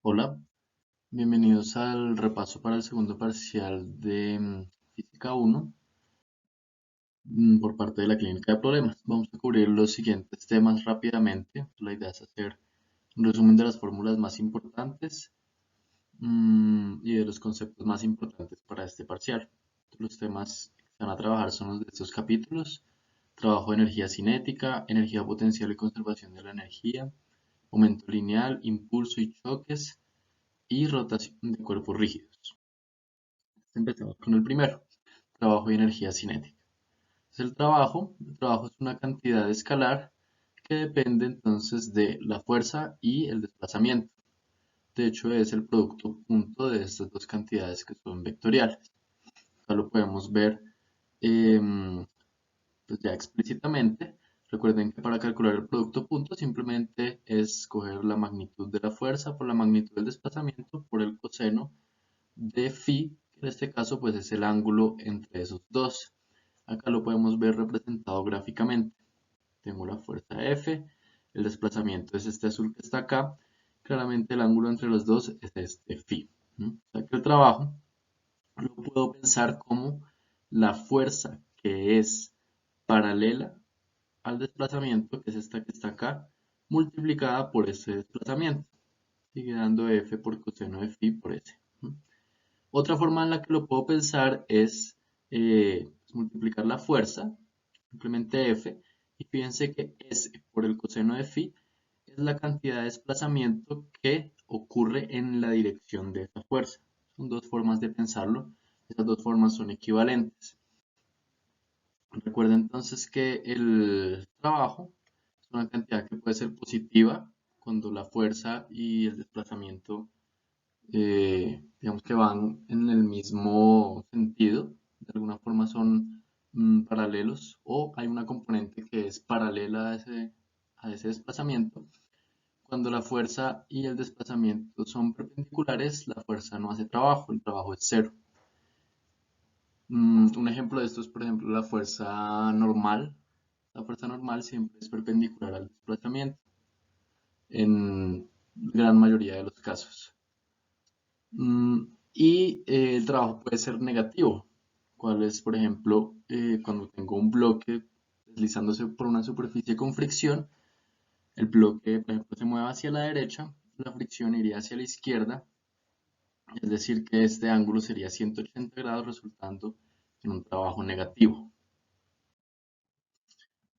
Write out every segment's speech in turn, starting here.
Hola, bienvenidos al repaso para el segundo parcial de Física 1 por parte de la Clínica de Problemas. Vamos a cubrir los siguientes temas rápidamente. La idea es hacer un resumen de las fórmulas más importantes y de los conceptos más importantes para este parcial. Los temas que se van a trabajar son los de estos capítulos: trabajo de energía cinética, energía potencial y conservación de la energía, aumento lineal, impulso y choques, y rotación de cuerpos rígidos. Empezamos con el primero, trabajo y energía cinética. El trabajo es una cantidad escalar que depende entonces de la fuerza y el desplazamiento. De hecho, es el producto punto de estas dos cantidades que son vectoriales. Acá lo podemos ver pues ya explícitamente. Recuerden que para calcular el producto punto simplemente es coger la magnitud de la fuerza por la magnitud del desplazamiento por el coseno de phi, que en este caso pues es el ángulo entre esos dos. Acá lo podemos ver representado gráficamente. Tengo la fuerza F, el desplazamiento es este azul que está acá. Claramente el ángulo entre los dos es este phi. O sea que el trabajo lo puedo pensar como la fuerza que es paralela al desplazamiento, que es esta que está acá, multiplicada por ese desplazamiento. Sigue dando F por coseno de phi por S. Otra forma en la que lo puedo pensar es multiplicar la fuerza, simplemente F, y fíjense que S por el coseno de phi es la cantidad de desplazamiento que ocurre en la dirección de esa fuerza. Son dos formas de pensarlo, esas dos formas son equivalentes. Recuerden entonces que el trabajo es una cantidad que puede ser positiva cuando la fuerza y el desplazamiento digamos que van en el mismo sentido, de alguna forma son paralelos, o hay una componente que es paralela a ese desplazamiento. Cuando la fuerza y el desplazamiento son perpendiculares, la fuerza no hace trabajo, el trabajo es cero. Un ejemplo de esto es, por ejemplo, la fuerza normal. La fuerza normal siempre es perpendicular al desplazamiento, en gran mayoría de los casos. Y el trabajo puede ser negativo, cual es, por ejemplo, cuando tengo un bloque deslizándose por una superficie con fricción, el bloque, por ejemplo, se mueve hacia la derecha, la fricción iría hacia la izquierda, es decir, que este ángulo sería 180 grados, resultando en un trabajo negativo.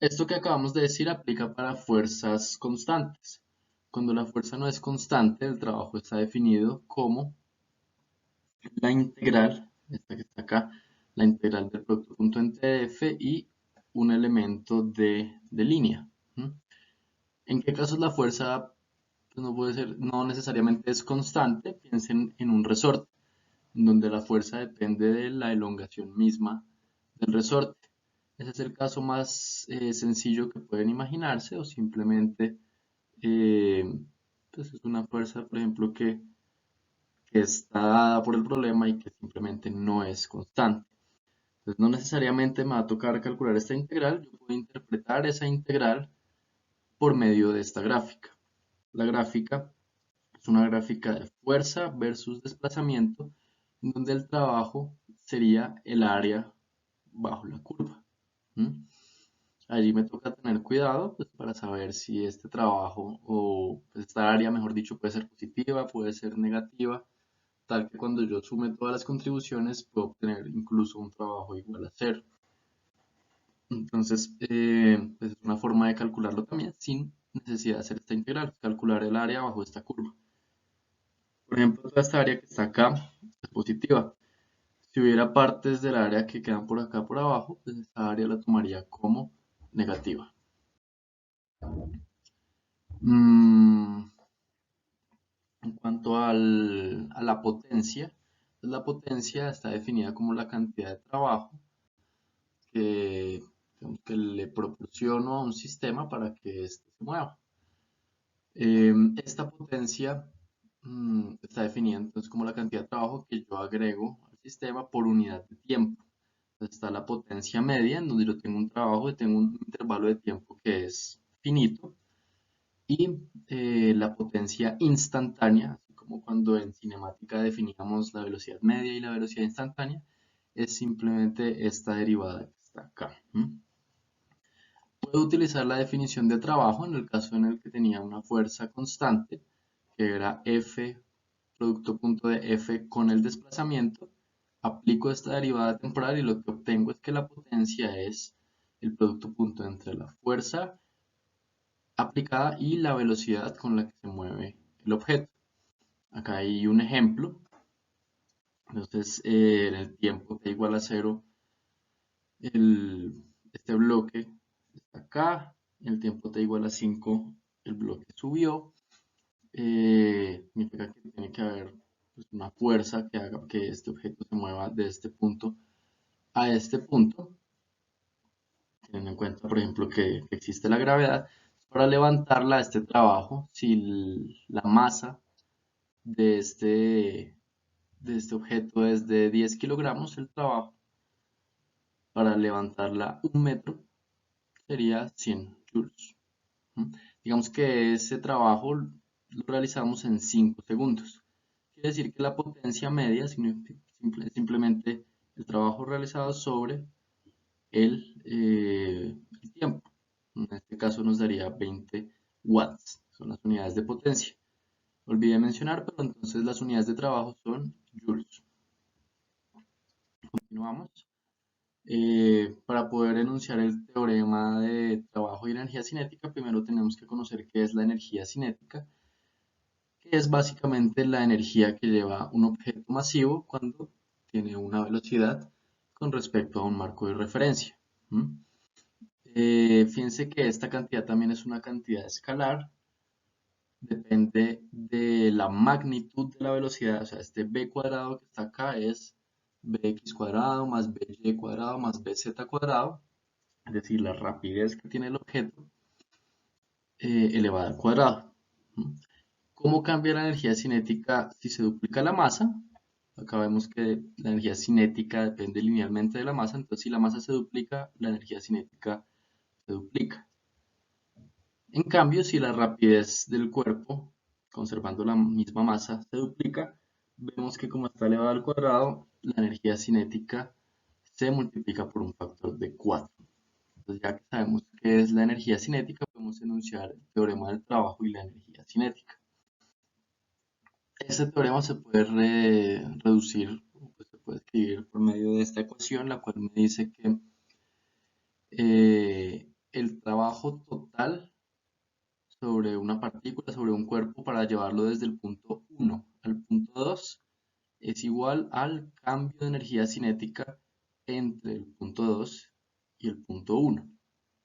Esto que acabamos de decir aplica para fuerzas constantes. Cuando la fuerza no es constante, el trabajo está definido como la integral, esta que está acá, la integral del producto punto entre f y un elemento de línea. ¿En qué casos la fuerza pues, no puede ser, no necesariamente es constante? Piensen en un resorte, donde la fuerza depende de la elongación misma del resorte. Ese es el caso más sencillo que pueden imaginarse, o simplemente eh, pues es una fuerza, por ejemplo, que está dada por el problema y que simplemente no es constante. Entonces no necesariamente me va a tocar calcular esta integral, yo puedo interpretar esa integral por medio de esta gráfica. La gráfica es una gráfica de fuerza versus desplazamiento, en donde el trabajo sería el área bajo la curva. ¿Mm? Allí me toca tener cuidado pues, para saber si este trabajo o pues, esta área, mejor dicho, puede ser positiva, puede ser negativa, tal que cuando yo sume todas las contribuciones puedo obtener incluso un trabajo igual a cero. Entonces, pues, es una forma de calcularlo también sin necesidad de hacer esta integral, calcular el área bajo esta curva. Por ejemplo, toda esta área que está acá es positiva. Si hubiera partes del área que quedan por acá por abajo, pues esta área la tomaría como negativa. Mm, en cuanto a la potencia, pues la potencia está definida como la cantidad de trabajo que, que le proporciono a un sistema para que éste se mueva. Esta potencia está definida entonces como la cantidad de trabajo que yo agrego al sistema por unidad de tiempo. Entonces está la potencia media, en donde yo tengo un trabajo y tengo un intervalo de tiempo que es finito, y la potencia instantánea, así como cuando en cinemática definíamos la velocidad media y la velocidad instantánea, es simplemente esta derivada que está acá. Puedo utilizar la definición de trabajo en el caso en el que tenía una fuerza constante, que era F, producto punto de F con el desplazamiento. Aplico esta derivada temporal y lo que obtengo es que la potencia es el producto punto entre la fuerza aplicada y la velocidad con la que se mueve el objeto. Acá hay un ejemplo. Entonces, en el tiempo t igual a 0, este bloque está acá. En el tiempo t igual a 5, el bloque subió. Significa que tiene que haber pues, una fuerza que haga que este objeto se mueva de este punto a este punto. Teniendo en cuenta, por ejemplo, que existe la gravedad. Para levantarla, este trabajo, si la masa de este objeto es de 10 kilogramos, el trabajo para levantarla 1 metro sería 100 joules. Digamos que ese trabajo lo realizamos en 5 segundos. Quiere decir que la potencia media es simplemente el trabajo realizado sobre el tiempo. En este caso nos daría 20 watts, son las unidades de potencia. Olvidé mencionar, pero entonces las unidades de trabajo son joules. Continuamos. Para poder enunciar el teorema de trabajo y energía cinética, primero tenemos que conocer qué es la energía cinética, que es básicamente la energía que lleva un objeto masivo cuando tiene una velocidad con respecto a un marco de referencia. Fíjense que esta cantidad también es una cantidad escalar, depende de la magnitud de la velocidad, o sea, este b cuadrado que está acá es bx cuadrado más by cuadrado más bz cuadrado, es decir, la rapidez que tiene el objeto elevada al cuadrado. ¿Cómo cambia la energía cinética si se duplica la masa? Acá vemos que la energía cinética depende linealmente de la masa, entonces si la masa se duplica, la energía cinética se duplica. En cambio, si la rapidez del cuerpo, conservando la misma masa, se duplica, vemos que como está elevado al cuadrado, la energía cinética se multiplica por un factor de 4. Entonces, ya que sabemos qué es la energía cinética, podemos enunciar el teorema del trabajo y la energía cinética. Este teorema se puede reducir, pues se puede escribir por medio de esta ecuación, la cual me dice que el trabajo total sobre una partícula, sobre un cuerpo, para llevarlo desde el punto 1 al punto 2 es igual al cambio de energía cinética entre el punto 2 y el punto 1.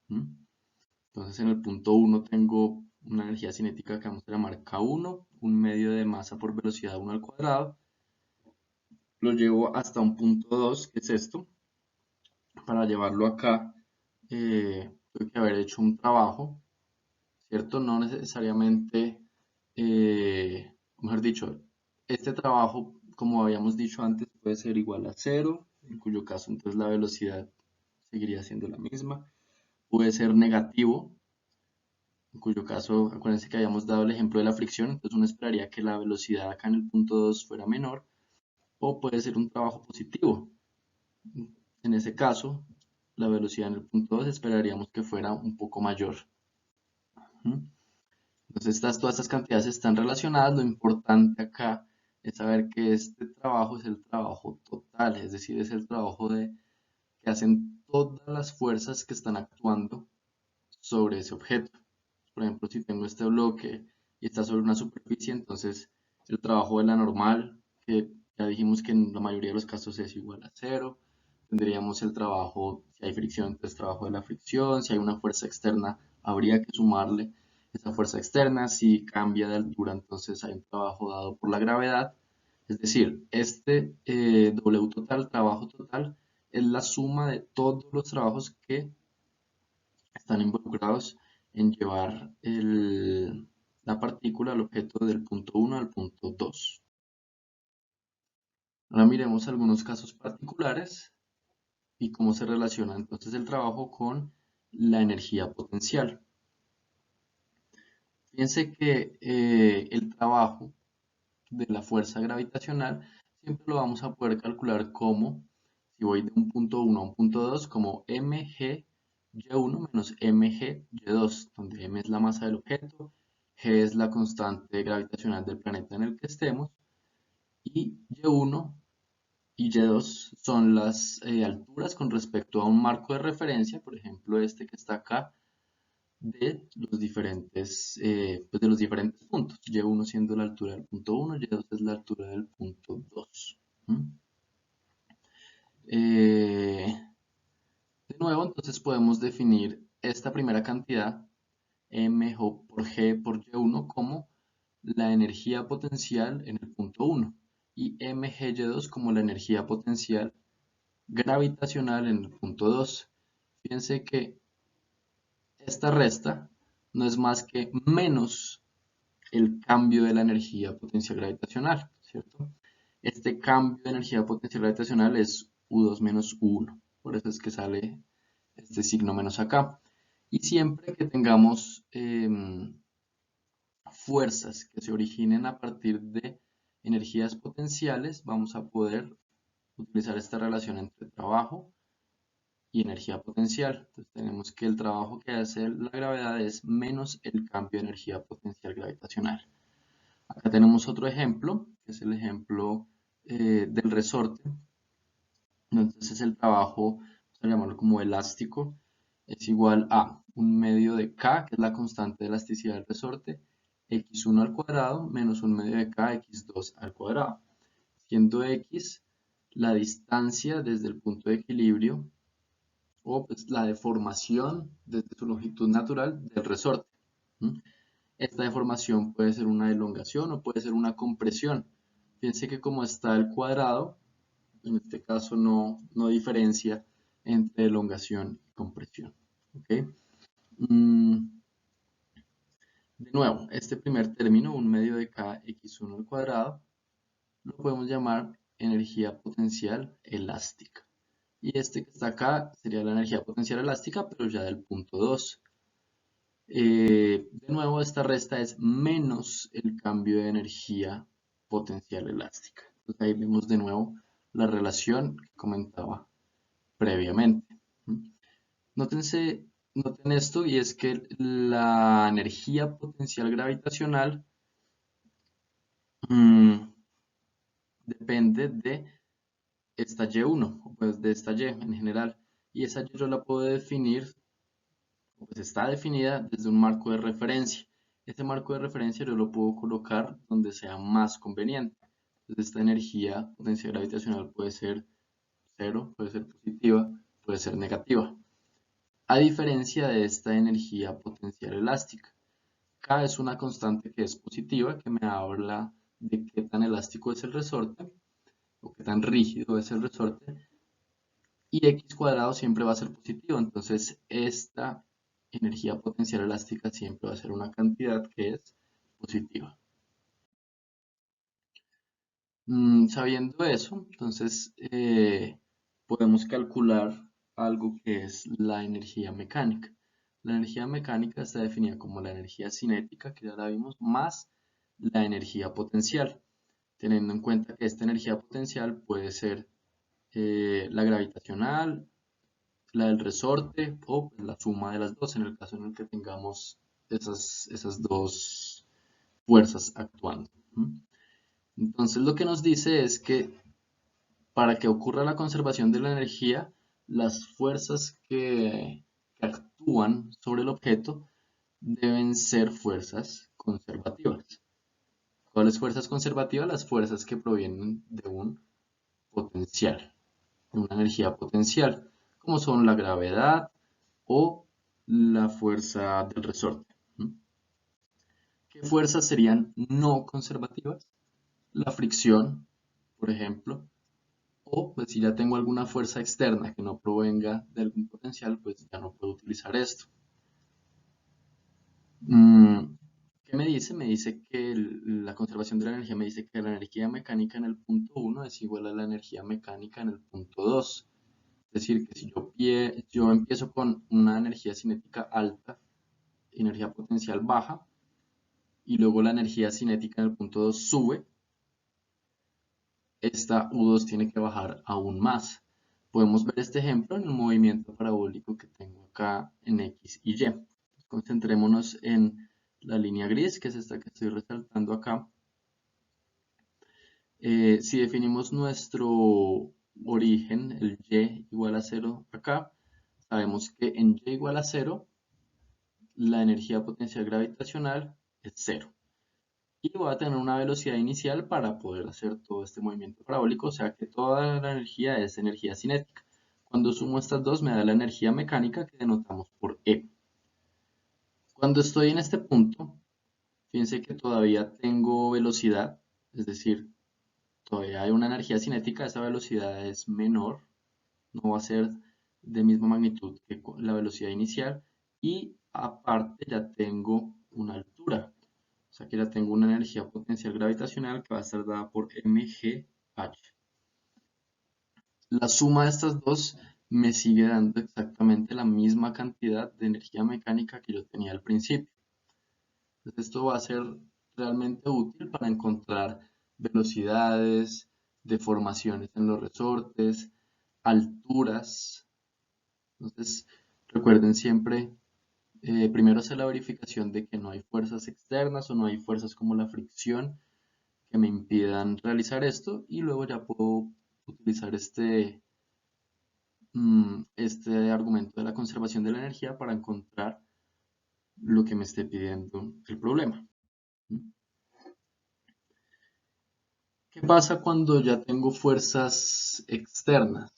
Entonces en el punto 1 tengo una energía cinética que vamos a llamar K1, un medio de masa por velocidad 1 al cuadrado. Lo llevo hasta un punto 2, que es esto. Para llevarlo acá, tuve que haber hecho un trabajo, ¿cierto? No necesariamente, mejor dicho, este trabajo, como habíamos dicho antes, puede ser igual a 0, en cuyo caso entonces la velocidad seguiría siendo la misma. Puede ser negativo, en cuyo caso, acuérdense que habíamos dado el ejemplo de la fricción, entonces uno esperaría que la velocidad acá en el punto 2 fuera menor, o puede ser un trabajo positivo. En ese caso, la velocidad en el punto 2 esperaríamos que fuera un poco mayor. Entonces todas estas cantidades están relacionadas. Lo importante acá es saber que este trabajo es el trabajo total, es decir, es el trabajo que hacen todas las fuerzas que están actuando sobre ese objeto. Por ejemplo, si tengo este bloque y está sobre una superficie, entonces el trabajo de la normal, que ya dijimos que en la mayoría de los casos es igual a 0. Tendríamos el trabajo, si hay fricción, entonces trabajo de la fricción. Si hay una fuerza externa, habría que sumarle esa fuerza externa. Si cambia de altura, entonces hay un trabajo dado por la gravedad. Es decir, este W total, trabajo total, es la suma de todos los trabajos que están involucrados en llevar la partícula, el objeto, del punto 1 al punto 2. Ahora miremos algunos casos particulares y cómo se relaciona entonces el trabajo con la energía potencial. Fíjense que el trabajo de la fuerza gravitacional, siempre lo vamos a poder calcular como, si voy de un punto 1 a un punto 2, como mg y1 menos mg y2, donde m es la masa del objeto, g es la constante gravitacional del planeta en el que estemos, y y1 y y2 son las alturas con respecto a un marco de referencia, por ejemplo este que está acá, pues de los diferentes puntos. Y1 siendo la altura del punto 1, Y2 es la altura del punto 2. De nuevo, entonces podemos definir esta primera cantidad, m por g por y1, como la energía potencial en el punto 1 y mgy2 como la energía potencial gravitacional en el punto 2. Fíjense que esta resta no es más que menos el cambio de la energía potencial gravitacional, ¿cierto? Este cambio de energía potencial gravitacional es U2 menos U1, por eso es que sale este signo menos acá. Y siempre que tengamos fuerzas que se originen a partir de energías potenciales, vamos a poder utilizar esta relación entre trabajo y energía potencial. Entonces tenemos que el trabajo que hace la gravedad es menos el cambio de energía potencial gravitacional. Acá tenemos otro ejemplo, que es el ejemplo del resorte. Entonces el trabajo, vamos a llamarlo como elástico, es igual a un medio de K, que es la constante de elasticidad del resorte, x1 al cuadrado menos un medio de K, x2 al cuadrado, siendo x la distancia desde el punto de equilibrio o pues, la deformación desde su longitud natural del resorte. Esta deformación puede ser una elongación o puede ser una compresión. Fíjense que como está el cuadrado, en este caso no diferencia entre elongación y compresión. ¿Okay? De nuevo, este primer término, un medio de K x1 al cuadrado, lo podemos llamar energía potencial elástica. Y este que está acá sería la energía potencial elástica, pero ya del punto 2. De nuevo, esta resta es menos el cambio de energía potencial elástica. Entonces ahí vemos de nuevo la relación que comentaba previamente. Noten esto, y es que la energía potencial gravitacional depende de esta Y1, pues de esta Y en general. Y esa Y yo la puedo definir, pues está definida desde un marco de referencia. Este marco de referencia yo lo puedo colocar donde sea más conveniente. Entonces esta energía potencial gravitacional puede ser cero, puede ser positiva, puede ser negativa. A diferencia de esta energía potencial elástica. K es una constante que es positiva, que me habla de qué tan elástico es el resorte o qué tan rígido es el resorte. Y x cuadrado siempre va a ser positivo, entonces esta energía potencial elástica siempre va a ser una cantidad que es positiva. Sabiendo eso, entonces podemos calcular algo que es la energía mecánica. La energía mecánica está definida como la energía cinética, que ya la vimos, más la energía potencial, teniendo en cuenta que esta energía potencial puede ser la gravitacional, la del resorte o pues, la suma de las dos en el caso en el que tengamos esas dos fuerzas actuando. Entonces lo que nos dice es que para que ocurra la conservación de la energía, las fuerzas que actúan sobre el objeto deben ser fuerzas conservativas. ¿Cuáles fuerzas conservativas? Las fuerzas que provienen de un potencial, de una energía potencial, como son la gravedad o la fuerza del resorte. ¿Qué fuerzas serían no conservativas? La fricción, por ejemplo, o pues si ya tengo alguna fuerza externa que no provenga de algún potencial, pues ya no puedo utilizar esto. ¿Qué me dice? Me dice que la conservación de la energía me dice que la energía mecánica en el punto 1 es igual a la energía mecánica en el punto 2. Es decir, que si yo empiezo con una energía cinética alta, energía potencial baja, y luego la energía cinética en el punto 2 sube, esta U2 tiene que bajar aún más. Podemos ver este ejemplo en el movimiento parabólico que tengo acá en X y Y. Concentrémonos en la línea gris, que es esta que estoy resaltando acá. Si definimos nuestro origen, el Y igual a 0 acá, sabemos que en Y igual a 0, la energía potencial gravitacional es 0. Y voy a tener una velocidad inicial para poder hacer todo este movimiento parabólico, o sea que toda la energía es energía cinética. Cuando sumo estas dos me da la energía mecánica que denotamos por E. Cuando estoy en este punto, fíjense que todavía tengo velocidad, es decir, todavía hay una energía cinética, esa velocidad es menor, no va a ser de misma magnitud que la velocidad inicial, y aparte ya tengo una altura, o sea que ya tengo una energía potencial gravitacional que va a estar dada por mgh. La suma de estas dos me sigue dando exactamente la misma cantidad de energía mecánica que yo tenía al principio. Entonces esto va a ser realmente útil para encontrar velocidades, deformaciones en los resortes, alturas. Entonces recuerden siempre primero hacer la verificación de que no hay fuerzas externas o no hay fuerzas como la fricción que me impidan realizar esto, y luego ya puedo utilizar este argumento de la conservación de la energía para encontrar lo que me esté pidiendo el problema. ¿Qué pasa cuando ya tengo fuerzas externas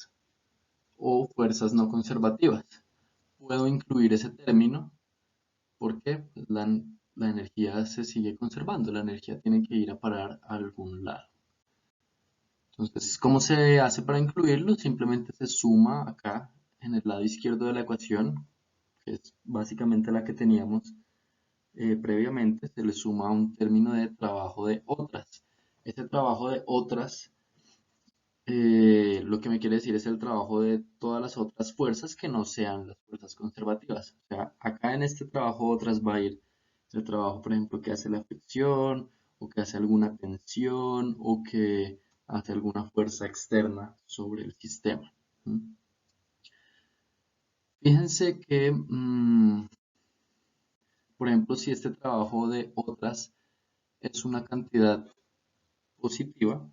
o fuerzas no conservativas? Puedo incluir ese término porque pues, la energía se sigue conservando, la energía tiene que ir a parar a algún lado. Entonces, ¿cómo se hace para incluirlo? Simplemente se suma acá en el lado izquierdo de la ecuación, que es básicamente la que teníamos previamente, se le suma un término de trabajo de otras. Este trabajo de otras lo que me quiere decir es el trabajo de todas las otras fuerzas que no sean las fuerzas conservativas. O sea, acá en este trabajo otras va a ir el trabajo, por ejemplo, que hace la fricción, o que hace alguna tensión, o que hace alguna fuerza externa sobre el sistema. ¿Mm? Fíjense que, por ejemplo, si este trabajo de otras es una cantidad positiva,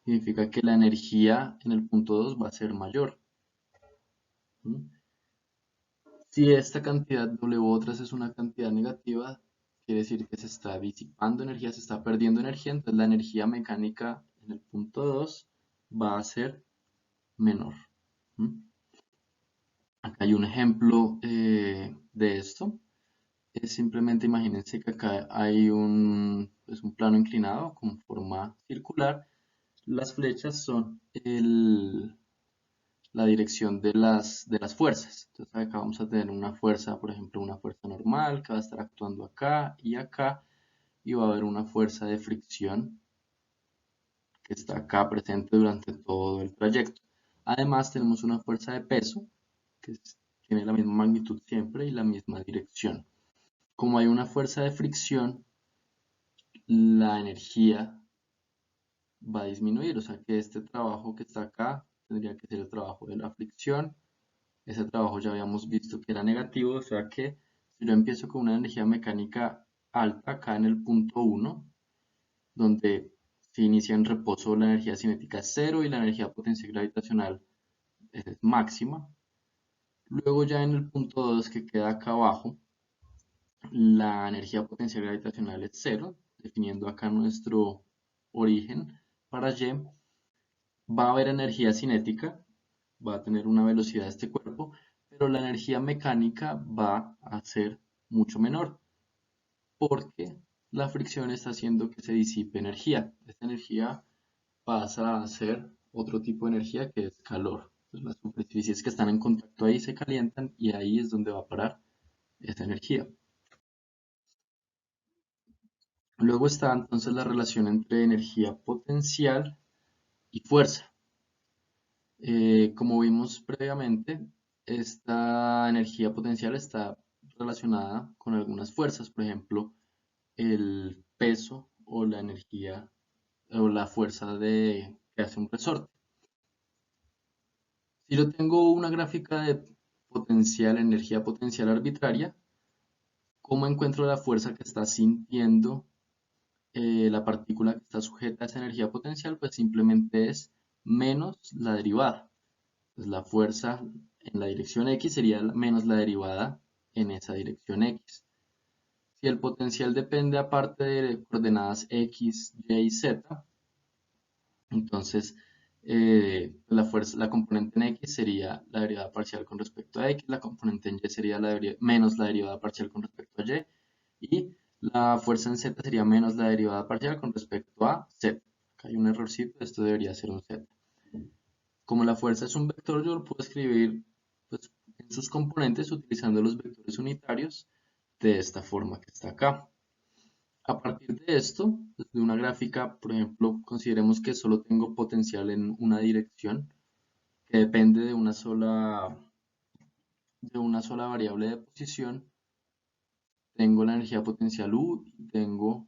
significa que la energía en el punto 2 va a ser mayor. ¿Mm? Si esta cantidad W otras es una cantidad negativa, quiere decir que se está disipando energía, se está perdiendo energía, entonces la energía mecánica en el punto 2 va a ser menor. ¿Mm? Acá hay un ejemplo de esto. Es simplemente imagínense que acá hay pues un plano inclinado con forma circular. Las flechas son la dirección de las fuerzas. Entonces acá vamos a tener una fuerza, por ejemplo, una fuerza normal que va a estar actuando acá, y va a haber una fuerza de fricción que está acá presente durante todo el trayecto. Además tenemos una fuerza de peso que tiene la misma magnitud siempre y la misma dirección. Como hay una fuerza de fricción, la energía va a disminuir, o sea que este trabajo que está acá tendría que ser el trabajo de la fricción. Ese trabajo ya habíamos visto que era negativo, o sea que si yo empiezo con una energía mecánica alta acá en el punto 1, donde se inicia en reposo la energía cinética es 0 y la energía potencial gravitacional es máxima. Luego ya en el punto 2 que queda acá abajo, la energía potencial gravitacional es 0, definiendo acá nuestro origen para Y. Va a haber energía cinética, va a tener una velocidad de este cuerpo, pero la energía mecánica va a ser mucho menor, porque la fricción está haciendo que se disipe energía. Esta energía pasa a ser otro tipo de energía que es calor. Entonces, las superficies que están en contacto ahí se calientan y ahí es donde va a parar esta energía. Luego está entonces la relación entre energía potencial y fuerza. Como vimos previamente, esta energía potencial está relacionada con algunas fuerzas, por ejemplo, el peso o la energía o la fuerza que hace un resorte. Si yo tengo una gráfica de potencial, energía potencial arbitraria, ¿cómo encuentro la fuerza que está sintiendo la partícula que está sujeta a esa energía potencial? Pues simplemente es menos la derivada. Pues la fuerza en la dirección X sería menos la derivada en esa dirección X. Si el potencial depende aparte de coordenadas X, Y y Z, entonces la fuerza, la componente en X sería la derivada parcial con respecto a X, la componente en Y sería menos la derivada parcial con respecto a Y, y la fuerza en Z sería menos la derivada parcial con respecto a Z. Acá hay un errorcito, esto debería ser un Z. Como la fuerza es un vector, yo lo puedo escribir pues, en sus componentes utilizando los vectores unitarios de esta forma que está acá. A partir de esto, de una gráfica, por ejemplo, consideremos que solo tengo potencial en una dirección que depende de una sola variable de posición. Tengo la energía potencial U y tengo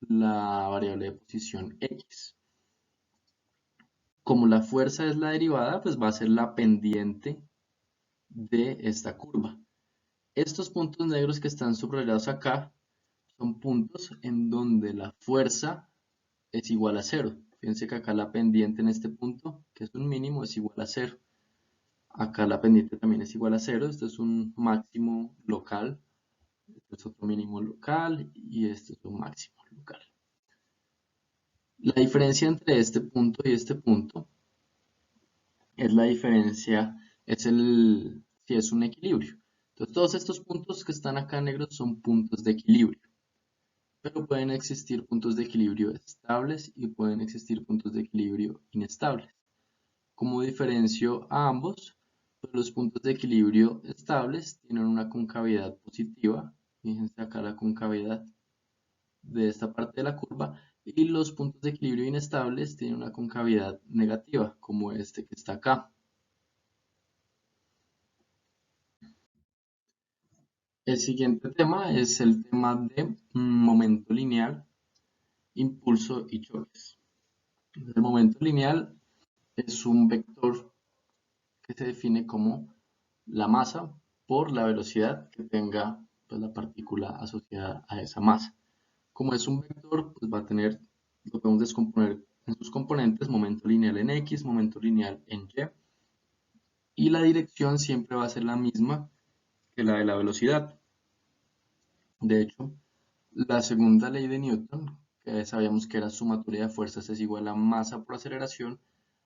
la variable de posición X. Como la fuerza es la derivada, pues va a ser la pendiente de esta curva. Estos puntos negros que están subrayados acá son puntos en donde la fuerza es igual a cero. Fíjense que acá la pendiente en este punto, que es un mínimo, es igual a cero. Acá la pendiente también es igual a cero. Esto es un máximo local. Este es otro mínimo local y este es un máximo local. La diferencia entre este punto y este punto es la diferencia, si es un equilibrio. Entonces todos estos puntos que están acá negros son puntos de equilibrio. Pero pueden existir puntos de equilibrio estables y pueden existir puntos de equilibrio inestables. ¿Cómo diferencio a ambos? Pues los puntos de equilibrio estables tienen una concavidad positiva. Fíjense acá la concavidad de esta parte de la curva. Y los puntos de equilibrio inestables tienen una concavidad negativa, como este que está acá. El siguiente tema es el tema de momento lineal, impulso y choques. El momento lineal es un vector que se define como la masa por la velocidad que tenga pues, la partícula asociada a esa masa. Como es un vector, pues va a tener, lo podemos descomponer en sus componentes, momento lineal en X, momento lineal en Y la dirección siempre va a ser la misma que la de la velocidad. De hecho, la segunda ley de Newton, que sabíamos que era sumatoria de fuerzas es igual a masa por aceleración,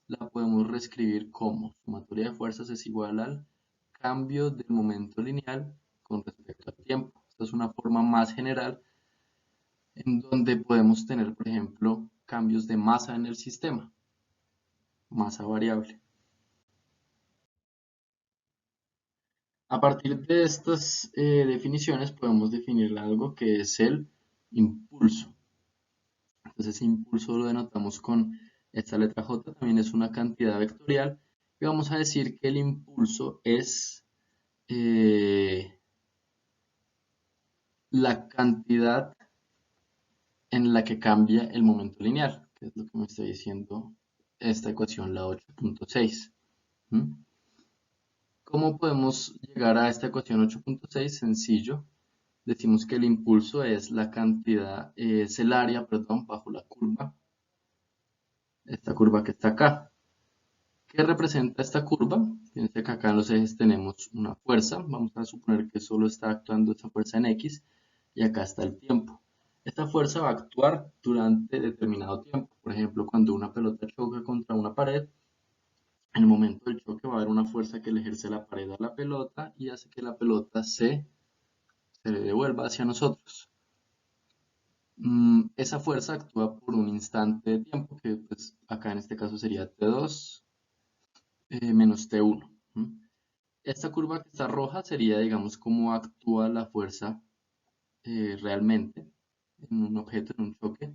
la podemos reescribir como sumatoria de fuerzas es igual al cambio del momento lineal con respecto al tiempo. Esta es una forma más general en donde podemos tener, por ejemplo, cambios de masa en el sistema, masa variable. A partir de estas definiciones podemos definir algo que es el impulso. Entonces, impulso lo denotamos con esta letra J, también es una cantidad vectorial. Y vamos a decir que el impulso es la cantidad en la que cambia el momento lineal, que es lo que me está diciendo esta ecuación, la 8.6. ¿Cómo podemos llegar a esta ecuación 8.6? Sencillo. Decimos que el impulso es la cantidad, es el área, perdón, bajo la curva, esta curva que está acá. ¿Qué representa esta curva? Fíjense que acá en los ejes tenemos una fuerza. Vamos a suponer que solo está actuando esta fuerza en X y acá está el tiempo. Esta fuerza va a actuar durante determinado tiempo. Por ejemplo, cuando una pelota choca contra una pared, en el momento del choque va a haber una fuerza que le ejerce la pared a la pelota y hace que la pelota se devuelva hacia nosotros. Esa fuerza actúa por un instante de tiempo, que pues, acá en este caso sería T2 menos T1. Esta curva que está roja sería, digamos, cómo actúa la fuerza realmente en un objeto, en un choque.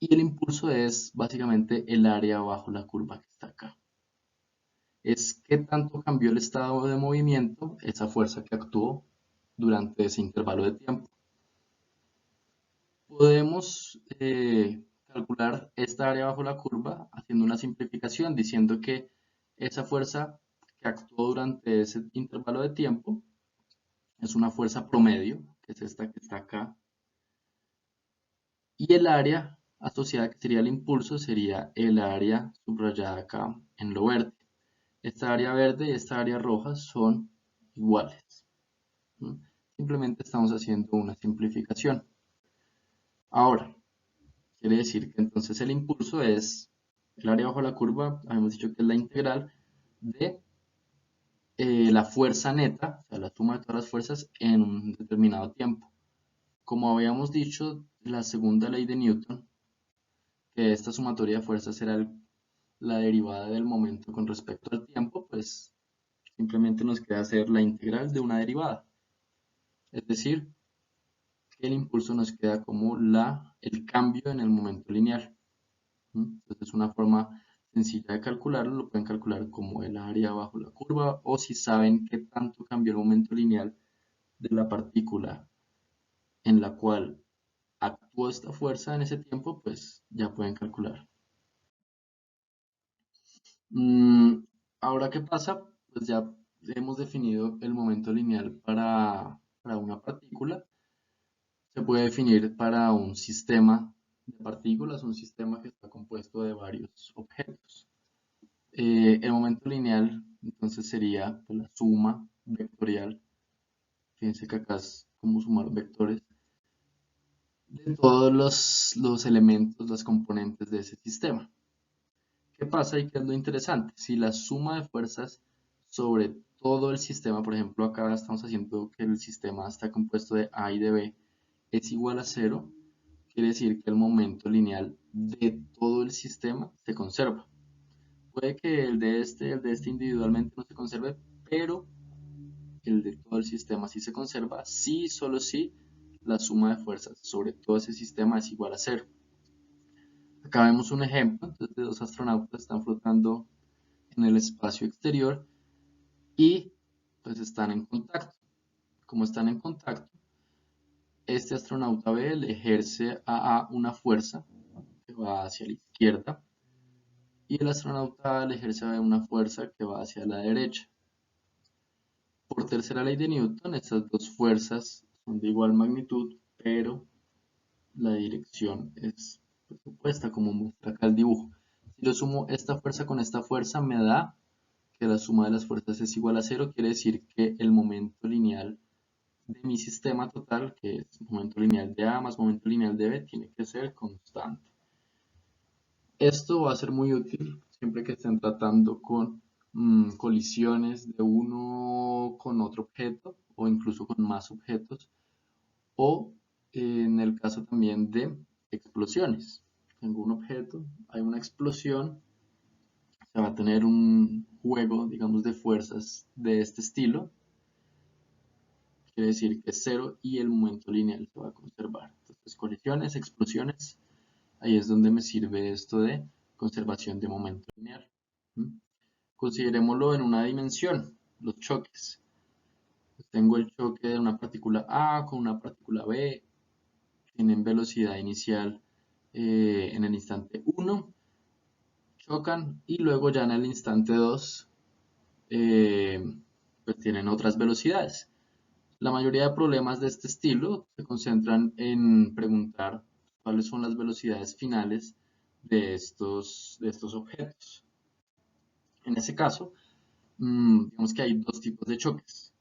Y el impulso es básicamente el área bajo la curva que está acá. Es qué tanto cambió el estado de movimiento esa fuerza que actuó durante ese intervalo de tiempo. podemos calcular esta área bajo la curva haciendo una simplificación, diciendo que esa fuerza que actuó durante ese intervalo de tiempo es una fuerza promedio, que es esta que está acá, y el área asociada, que sería el impulso, sería el área subrayada acá en lo verde. Esta área verde y esta área roja son iguales. ¿Mm? Simplemente estamos haciendo una simplificación. Ahora, quiere decir que entonces el impulso es el área bajo la curva, habíamos dicho que es la integral de la fuerza neta, o sea, la suma de todas las fuerzas en un determinado tiempo. Como habíamos dicho, la segunda ley de Newton, que esta sumatoria de fuerzas era la derivada del momento con respecto al tiempo, pues simplemente nos queda hacer la integral de una derivada. Es decir, que el impulso nos queda como el cambio en el momento lineal. Entonces es una forma sencilla de calcularlo, lo pueden calcular como el área bajo la curva o si saben qué tanto cambió el momento lineal de la partícula en la cual actuó esta fuerza en ese tiempo, pues ya pueden calcular. Mm, Ahora, ¿qué pasa? Pues ya hemos definido el momento lineal para una partícula. Se puede definir para un sistema de partículas, un sistema que está compuesto de varios objetos. El momento lineal, entonces, sería pues, la suma vectorial. Fíjense que acá es como sumar vectores de todos los elementos, las componentes de ese sistema. ¿Qué pasa y qué es lo interesante? Si la suma de fuerzas sobre todo el sistema, por ejemplo, acá estamos haciendo que el sistema está compuesto de A y de B, es igual a cero, quiere decir que el momento lineal de todo el sistema se conserva. Puede que el de este individualmente no se conserve, pero el de todo el sistema sí se conserva, sí, solo si la suma de fuerzas sobre todo ese sistema es igual a cero. Acá vemos un ejemplo, entonces, de dos astronautas están flotando en el espacio exterior y pues están en contacto. Como están en contacto, este astronauta B le ejerce a A una fuerza que va hacia la izquierda y el astronauta A le ejerce a B una fuerza que va hacia la derecha. Por tercera ley de Newton, estas dos fuerzas son de igual magnitud, pero la dirección es pues, opuesta, como muestra acá el dibujo. Si yo sumo esta fuerza con esta fuerza, me da que la suma de las fuerzas es igual a cero, quiere decir que el momento lineal de mi sistema total, que es momento lineal de A más momento lineal de B, tiene que ser constante. Esto va a ser muy útil siempre que estén tratando con colisiones de uno con otro objeto o incluso con más objetos o en el caso también de explosiones. Tengo un objeto, hay una explosión, se va a tener un juego, digamos, de fuerzas de este estilo. Quiere decir que es cero y el momento lineal se va a conservar. Entonces, colisiones, explosiones, ahí es donde me sirve esto de conservación de momento lineal. ¿Mm? Considerémoslo en una dimensión, los choques. Pues tengo el choque de una partícula A con una partícula B, tienen velocidad inicial en el instante 1, chocan y luego ya en el instante 2 pues tienen otras velocidades. La mayoría de problemas de este estilo se concentran en preguntar cuáles son las velocidades finales de estos objetos. En ese caso, digamos que hay dos tipos de choques,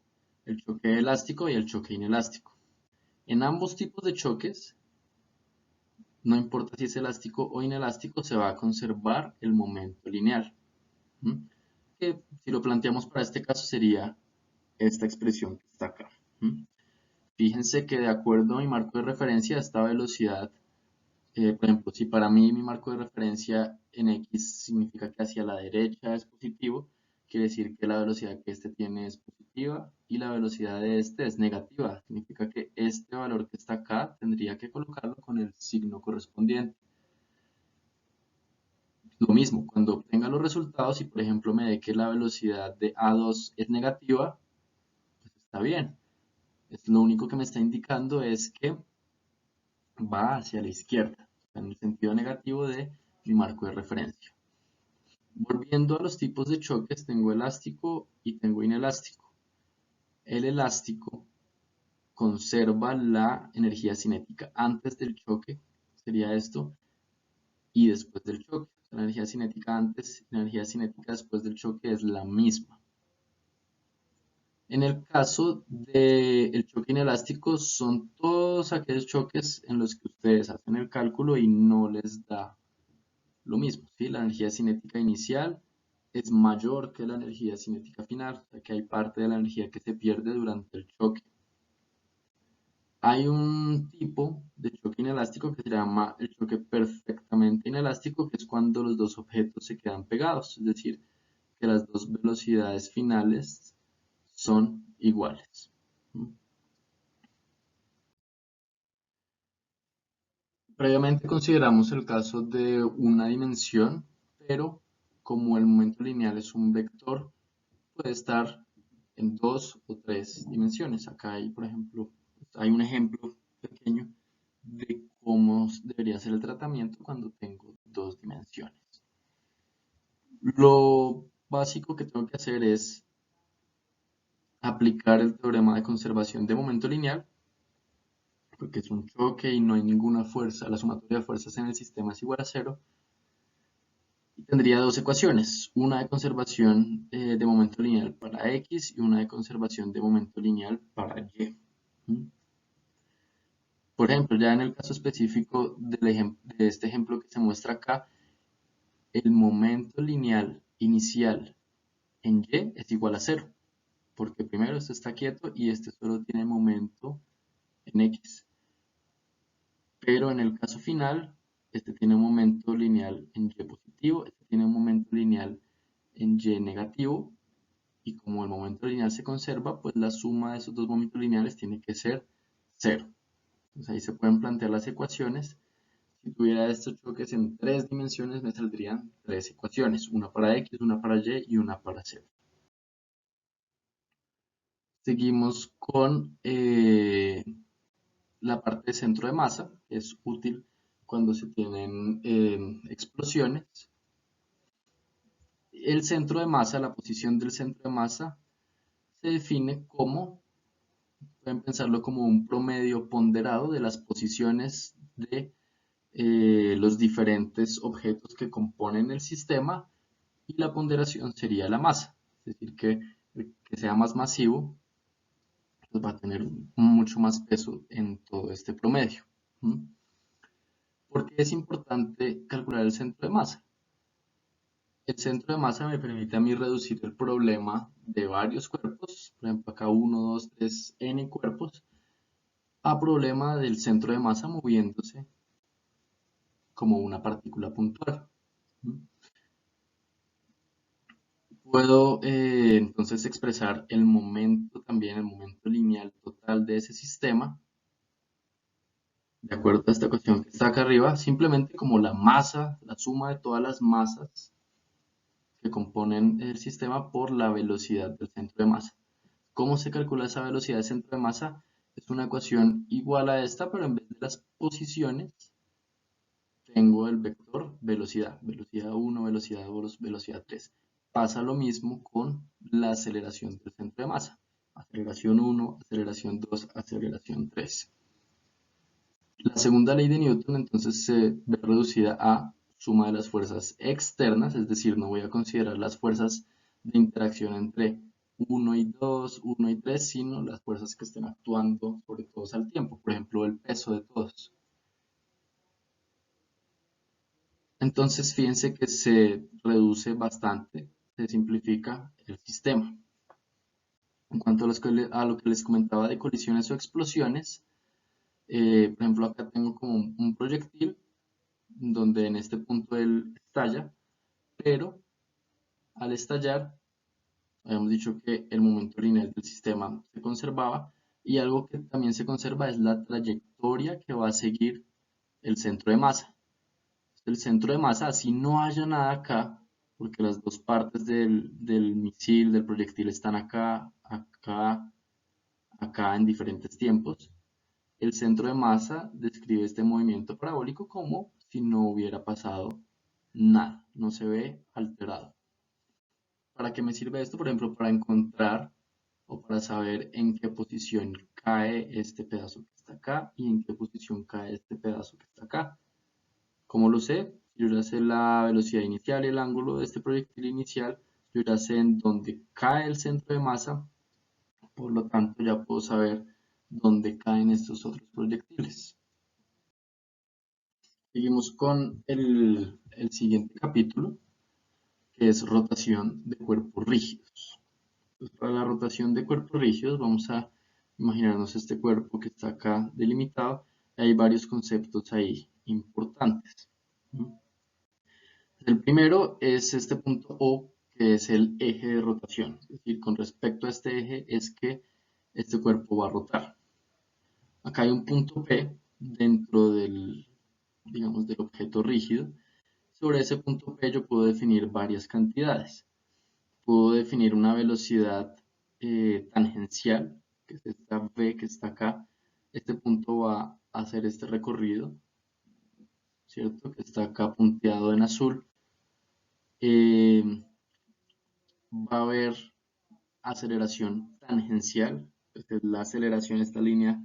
el choque elástico y el choque inelástico. En ambos tipos de choques, no importa si es elástico o inelástico, se va a conservar el momento lineal. ¿Mm? Que si lo planteamos para este caso sería esta expresión que está acá. ¿Mm? Fíjense que de acuerdo a mi marco de referencia, esta velocidad, por ejemplo, si para mí mi marco de referencia en X significa que hacia la derecha es positivo, quiere decir que la velocidad que este tiene es positiva y la velocidad de este es negativa. Significa que este valor que está acá tendría que colocarlo con el signo correspondiente. Lo mismo, cuando obtenga los resultados y por ejemplo me dé que la velocidad de A2 es negativa, pues está bien. Lo único que me está indicando es que va hacia la izquierda, en el sentido negativo de mi marco de referencia. Volviendo a los tipos de choques, tengo elástico y tengo inelástico. El elástico conserva la energía cinética antes del choque, sería esto, y después del choque. La energía cinética antes y la energía cinética después del choque es la misma. En el caso del choque inelástico, son todos aquellos choques en los que ustedes hacen el cálculo y no les da lo mismo, ¿sí? La energía cinética inicial es mayor que la energía cinética final, o sea que hay parte de la energía que se pierde durante el choque. Hay un tipo de choque inelástico que se llama el choque perfectamente inelástico, que es cuando los dos objetos se quedan pegados, es decir, que las dos velocidades finales son iguales. Previamente consideramos el caso de una dimensión, pero como el momento lineal es un vector, puede estar en dos o tres dimensiones. Acá hay, por ejemplo, hay un ejemplo pequeño de cómo debería ser el tratamiento cuando tengo dos dimensiones. Lo básico que tengo que hacer es aplicar el teorema de conservación de momento lineal, porque es un choque y no hay ninguna fuerza, la sumatoria de fuerzas en el sistema es igual a cero. Y tendría dos ecuaciones, una de conservación de momento lineal para X y una de conservación de momento lineal para Y. ¿Mm? Por ejemplo, ya en el caso específico de este ejemplo que se muestra acá, el momento lineal inicial en Y es igual a cero, porque primero este está quieto y este solo tiene momento en X. Pero en el caso final, este tiene un momento lineal en Y positivo, este tiene un momento lineal en Y negativo, y como el momento lineal se conserva, pues la suma de esos dos momentos lineales tiene que ser cero. Entonces ahí se pueden plantear las ecuaciones. Si tuviera estos choques en tres dimensiones, me saldrían tres ecuaciones, una para X, una para Y y una para Z. Seguimos con la parte de centro de masa, que es útil cuando se tienen explosiones. El centro de masa, la posición del centro de masa, se define como, pueden pensarlo como un promedio ponderado de las posiciones de los diferentes objetos que componen el sistema, y la ponderación sería la masa. Es decir, que el que sea más masivo pues va a tener mucho más peso en todo este promedio. ¿Mm? ¿Por qué es importante calcular el centro de masa? El centro de masa me permite a mí reducir el problema de varios cuerpos, por ejemplo acá uno, 2, 3, n cuerpos, a problema del centro de masa moviéndose como una partícula puntual. ¿Mm? Puedo entonces expresar el momento también, el momento lineal total de ese sistema, de acuerdo a esta ecuación que está acá arriba, simplemente como la masa, la suma de todas las masas que componen el sistema por la velocidad del centro de masa. ¿Cómo se calcula esa velocidad del centro de masa? Es una ecuación igual a esta, pero en vez de las posiciones, tengo el vector velocidad, velocidad 1, velocidad 2, velocidad 3. Pasa lo mismo con la aceleración del centro de masa. Aceleración 1, aceleración 2, aceleración 3. La segunda ley de Newton entonces se ve reducida a suma de las fuerzas externas, es decir, no voy a considerar las fuerzas de interacción entre 1 y 2, 1 y 3, sino las fuerzas que estén actuando sobre todos al tiempo, por ejemplo, el peso de todos. Entonces, fíjense que se reduce bastante, se simplifica el sistema. En cuanto a lo que les comentaba de colisiones o explosiones, por ejemplo, acá tengo como un proyectil donde en este punto él estalla, pero al estallar, habíamos dicho que el momento lineal del sistema se conservaba, y algo que también se conserva es la trayectoria que va a seguir el centro de masa. El centro de masa, así no haya nada acá, porque las dos partes del misil, del proyectil están acá, acá, acá en diferentes tiempos. el centro de masa describe este movimiento parabólico como si no hubiera pasado nada, no se ve alterado. ¿Para qué me sirve esto? Por ejemplo, para encontrar o para saber en qué posición cae este pedazo que está acá y en qué posición cae este pedazo que está acá. ¿Cómo lo sé? Yo ya sé la velocidad inicial y el ángulo de este proyectil inicial, yo ya sé en dónde cae el centro de masa, por lo tanto ya puedo saber dónde caen estos otros proyectiles. Seguimos con el siguiente capítulo, que es rotación de cuerpos rígidos. Entonces, para la rotación de cuerpos rígidos vamos a imaginarnos este cuerpo que está acá delimitado. Hay varios conceptos ahí importantes. El primero es este punto O, que es el eje de rotación. Es decir, con respecto a este eje es que este cuerpo va a rotar. Acá hay un punto P dentro del, digamos, del objeto rígido. Sobre ese punto P yo puedo definir varias cantidades. Puedo definir una velocidad tangencial, que es esta V que está acá. Este punto va a hacer este recorrido, ¿cierto? Que está acá punteado en azul. Eh, Va a haber aceleración tangencial. Esta es la aceleración, esta línea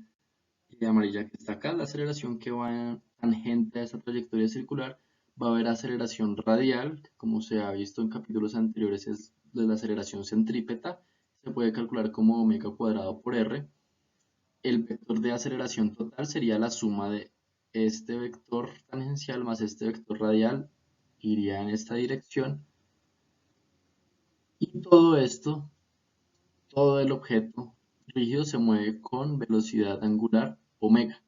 amarilla que está acá, la aceleración que va tangente a esa trayectoria circular. Va a haber aceleración radial, que como se ha visto en capítulos anteriores es de la aceleración centrípeta. Se puede calcular como omega cuadrado por r. El vector de aceleración total sería la suma de este vector tangencial más este vector radial, iría en esta dirección. Y todo esto, todo el objeto rígido se mueve con velocidad angular omega.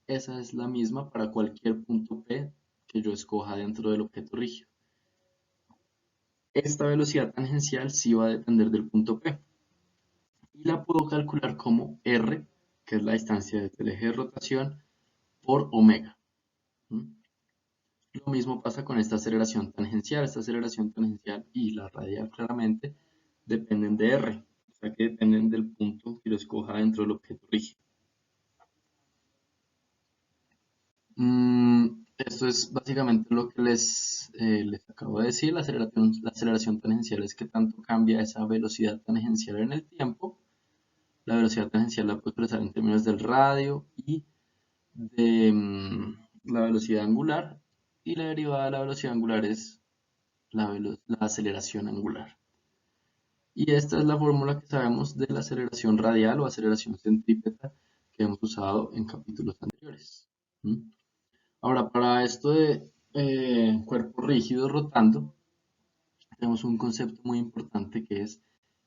Esa es la misma para cualquier punto P que yo escoja dentro del objeto rígido. Esta velocidad tangencial sí va a depender del punto P. Y la puedo calcular como R, que es la distancia desde el eje de rotación, por omega. Lo mismo pasa con esta aceleración tangencial. Esta aceleración tangencial y la radial claramente dependen de R, o sea que dependen del punto que yo escoja dentro del objeto rígido. Esto es básicamente lo que les acabo de decir. La aceleración tangencial es que tanto cambia esa velocidad tangencial en el tiempo. La velocidad tangencial la puedo expresar en términos del radio y de la velocidad angular. Y la derivada de la velocidad angular es la aceleración angular. Y esta es la fórmula que sabemos de la aceleración radial o aceleración centrípeta que hemos usado en capítulos anteriores. Ahora, para esto de cuerpo rígido rotando, tenemos un concepto muy importante que es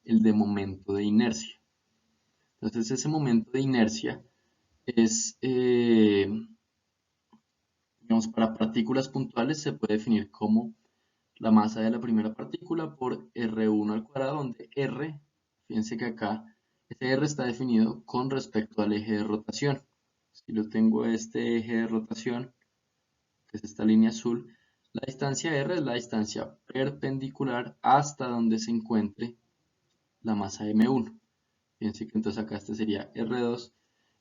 el de momento de inercia. Entonces, ese momento de inercia es, digamos, para partículas puntuales se puede definir como la masa de la primera partícula por R1 al cuadrado, donde R, fíjense que acá, este R está definido con respecto al eje de rotación. Si yo tengo este eje de rotación, que es esta línea azul, la distancia R es la distancia perpendicular hasta donde se encuentre la masa M1. Fíjense que entonces acá este sería R2,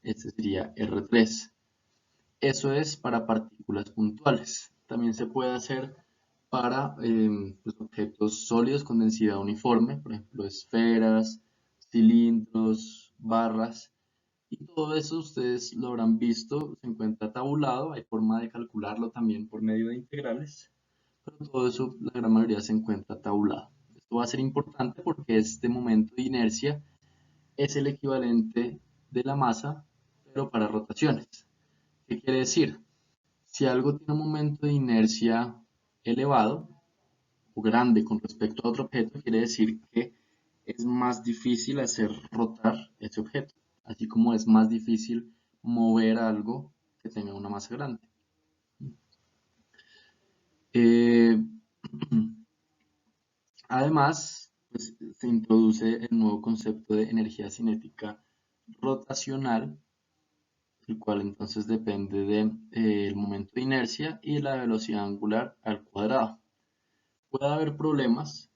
este sería R3. Eso es para partículas puntuales. También se puede hacer para pues, objetos sólidos con densidad uniforme, por ejemplo, esferas, cilindros, barras. Y todo eso ustedes lo habrán visto, se encuentra tabulado, hay forma de calcularlo también por medio de integrales, pero todo eso, la gran mayoría se encuentra tabulado. Esto va a ser importante porque este momento de inercia es el equivalente de la masa, pero para rotaciones. ¿Qué quiere decir? Si algo tiene un momento de inercia elevado o grande con respecto a otro objeto, quiere decir que es más difícil hacer rotar ese objeto, así como es más difícil mover algo que tenga una masa grande. Eh, Además, pues, se introduce el nuevo concepto de energía cinética rotacional, el cual entonces depende del momento de inercia y la velocidad angular al cuadrado. Puede haber problemas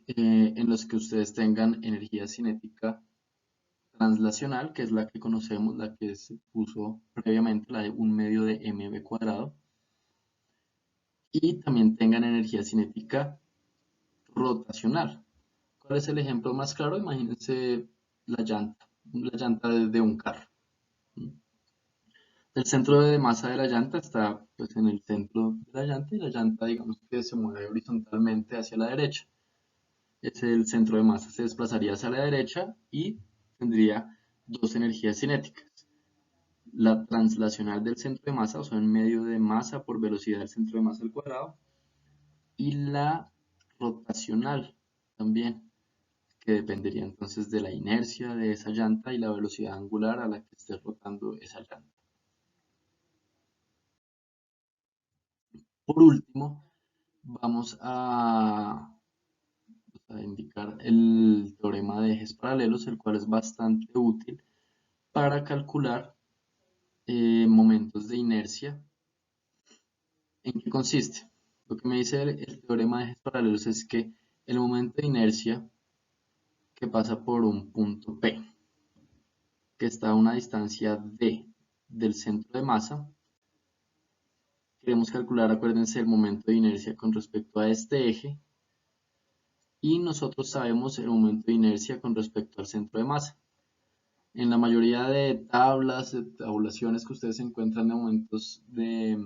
en los que ustedes tengan energía cinética translacional, que es la que conocemos, la que se puso previamente, la de 1/2 de mv cuadrado, y también tengan energía cinética rotacional. ¿Cuál es el ejemplo más claro? Imagínense la llanta de un carro. El centro de masa de la llanta está pues, en el centro de la llanta y la llanta digamos que se mueve horizontalmente hacia la derecha. El centro de masa se desplazaría hacia la derecha y tendría dos energías cinéticas. La translacional del centro de masa, o sea, en medio de masa por velocidad del centro de masa al cuadrado, y la rotacional también, que dependería entonces de la inercia de esa llanta y la velocidad angular a la que esté rotando esa llanta. Por último, vamos a indicar el teorema de ejes paralelos, el cual es bastante útil para calcular momentos de inercia. ¿En qué consiste? Lo que me dice el teorema de ejes paralelos es que el momento de inercia que pasa por un punto P, que está a una distancia D del centro de masa, queremos calcular, acuérdense, el momento de inercia con respecto a este eje, y nosotros sabemos el momento de inercia con respecto al centro de masa. En la mayoría de tablas, de tabulaciones que ustedes encuentran de momentos de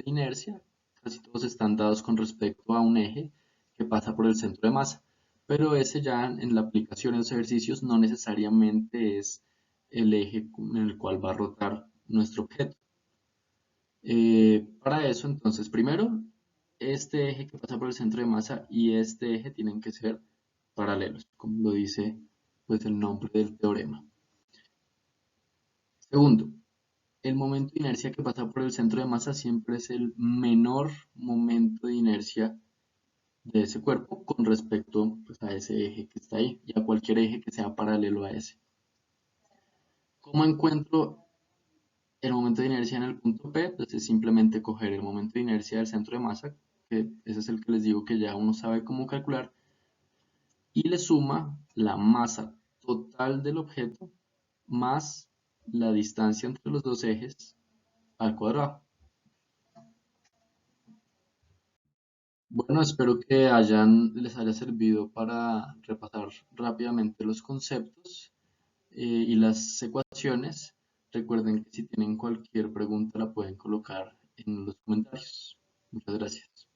inercia, casi todos están dados con respecto a un eje que pasa por el centro de masa. Pero ese ya en la aplicación en los ejercicios no necesariamente es el eje en el cual va a rotar nuestro objeto. Para eso, entonces, primero, este eje que pasa por el centro de masa y este eje tienen que ser paralelos, como lo dice pues, el nombre del teorema. Segundo, el momento de inercia que pasa por el centro de masa siempre es el menor momento de inercia de ese cuerpo con respecto pues, a ese eje que está ahí y a cualquier eje que sea paralelo a ese. ¿Cómo encuentro el momento de inercia en el punto P? Pues es simplemente coger el momento de inercia del centro de masa, que ese es el que les digo que ya uno sabe cómo calcular, y le suma la masa total del objeto más la distancia entre los dos ejes al cuadrado. Bueno, espero que les haya servido para repasar rápidamente los conceptos y las ecuaciones. Recuerden que si tienen cualquier pregunta la pueden colocar en los comentarios. Muchas gracias.